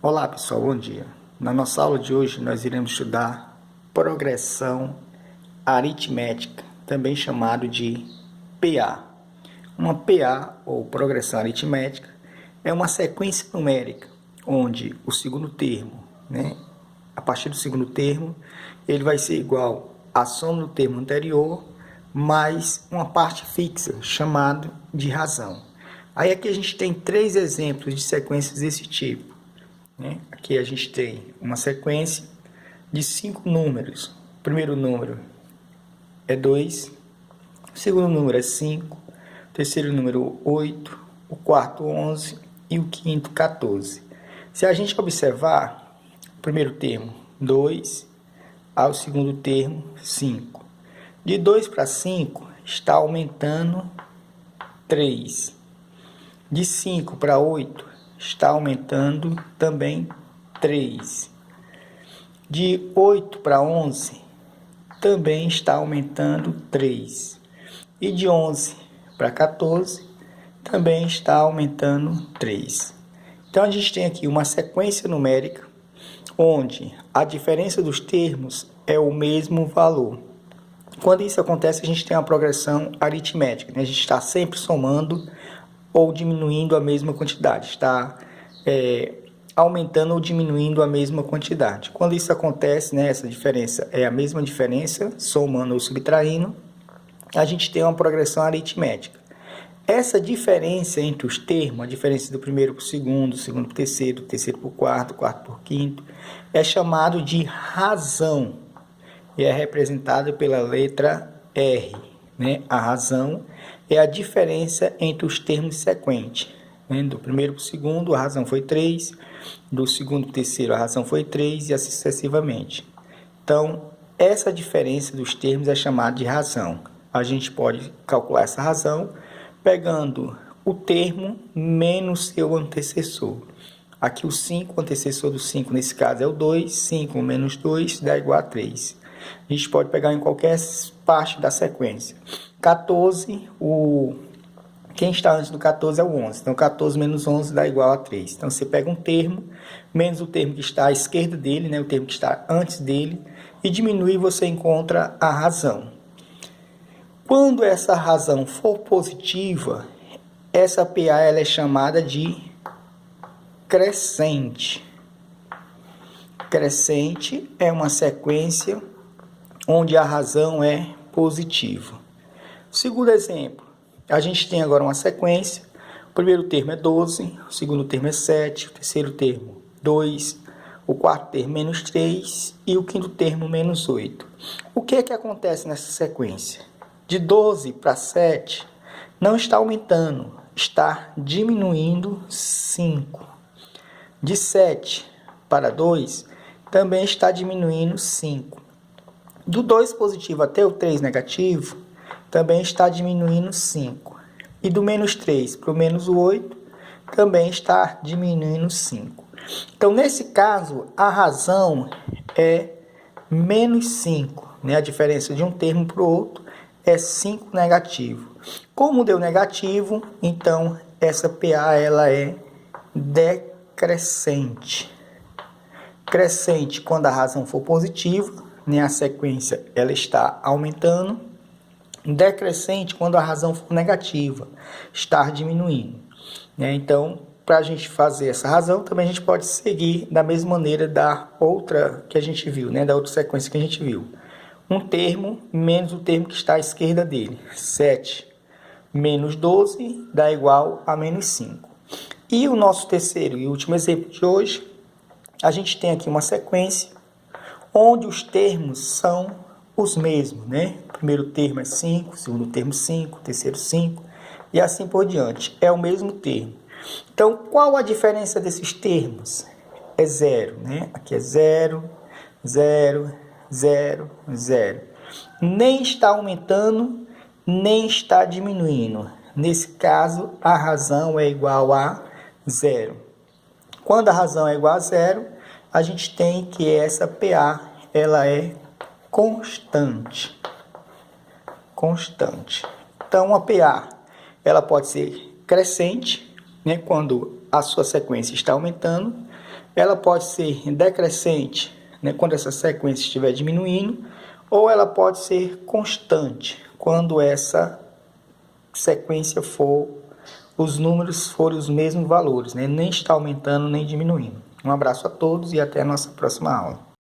Olá pessoal, bom dia. Na nossa aula de hoje nós iremos estudar progressão aritmética, também chamado de PA. Uma PA, ou progressão aritmética, é uma sequência numérica onde o segundo termo, a partir do segundo termo, ele vai ser igual à soma do termo anterior mais uma parte fixa, chamada de razão. Aí aqui a gente tem três exemplos de sequências desse tipo. Aqui a gente tem uma sequência de 5 números. O primeiro número é 2, o segundo número é 5, o terceiro número 8, o quarto 11 e o quinto 14. Se a gente observar, o primeiro termo 2, ao segundo termo 5. De 2 para 5 está aumentando 3. De 5 para 8 está aumentando também 3. De 8 para 11 também está aumentando 3. E de 11 para 14 também está aumentando 3. Então a gente tem aqui uma sequência numérica onde a diferença dos termos é o mesmo valor. Quando isso acontece, a gente tem uma progressão aritmética, A gente está sempre somando ou diminuindo a mesma quantidade, está aumentando ou diminuindo a mesma quantidade. Quando isso acontece, essa diferença é a mesma diferença, somando ou subtraindo, a gente tem uma progressão aritmética. Essa diferença entre os termos, a diferença do primeiro para o segundo para o terceiro, do terceiro para o quarto para o quinto, é chamado de razão e é representado pela letra R. A razão é a diferença entre os termos sequentes. Do primeiro para o segundo, a razão foi 3. Do segundo para o terceiro, a razão foi 3 e assim sucessivamente. Então, essa diferença dos termos é chamada de razão. A gente pode calcular essa razão pegando o termo menos seu antecessor. Aqui o 5, o antecessor do 5 nesse caso é o 2. 5 menos 2 dá igual a 3. A gente pode pegar em qualquer parte da sequência. 14, quem está antes do 14 é o 11. Então, 14 menos 11 dá igual a 3. Então, você pega um termo, menos o termo que está à esquerda dele, o termo que está antes dele, e diminui e você encontra a razão. Quando essa razão for positiva, essa PA ela é chamada de crescente. Crescente é uma sequência onde a razão é positiva. Segundo exemplo, a gente tem agora uma sequência. O primeiro termo é 12, o segundo termo é 7, o terceiro termo 2, o quarto termo menos 3 e o quinto termo menos 8. O que é que acontece nessa sequência? De 12 para 7 não está aumentando, está diminuindo 5. De 7 para 2 também está diminuindo 5. Do 2 positivo até o 3 negativo, também está diminuindo 5. E do menos 3 para o menos 8, também está diminuindo 5. Então, nesse caso, a razão é menos 5. A diferença de um termo para o outro é 5 negativo. Como deu negativo, então, essa PA ela é decrescente. Crescente quando a razão for positiva, a sequência ela está aumentando. Decrescente quando a razão for negativa, está diminuindo. Então, para a gente fazer essa razão, também a gente pode seguir da mesma maneira da outra que a gente viu, da outra sequência que a gente viu. Um termo menos o termo que está à esquerda dele. 7 menos 12 dá igual a menos 5. E o nosso terceiro e último exemplo de hoje, a gente tem aqui uma sequência onde os termos são os mesmos, O primeiro termo é 5, o segundo termo 5, o terceiro 5 e assim por diante. É o mesmo termo. Então, qual a diferença desses termos? É 0, Aqui é 0, 0, 0, 0. Nem está aumentando, nem está diminuindo. Nesse caso, a razão é igual a 0. Quando a razão é igual a 0, a gente tem que essa PA ela é constante. Constante. Então, a PA ela pode ser crescente, quando a sua sequência está aumentando, ela pode ser decrescente, né, quando essa sequência estiver diminuindo, ou ela pode ser constante, quando essa sequência os números forem os mesmos valores, né, nem está aumentando nem diminuindo. Um abraço a todos e até a nossa próxima aula.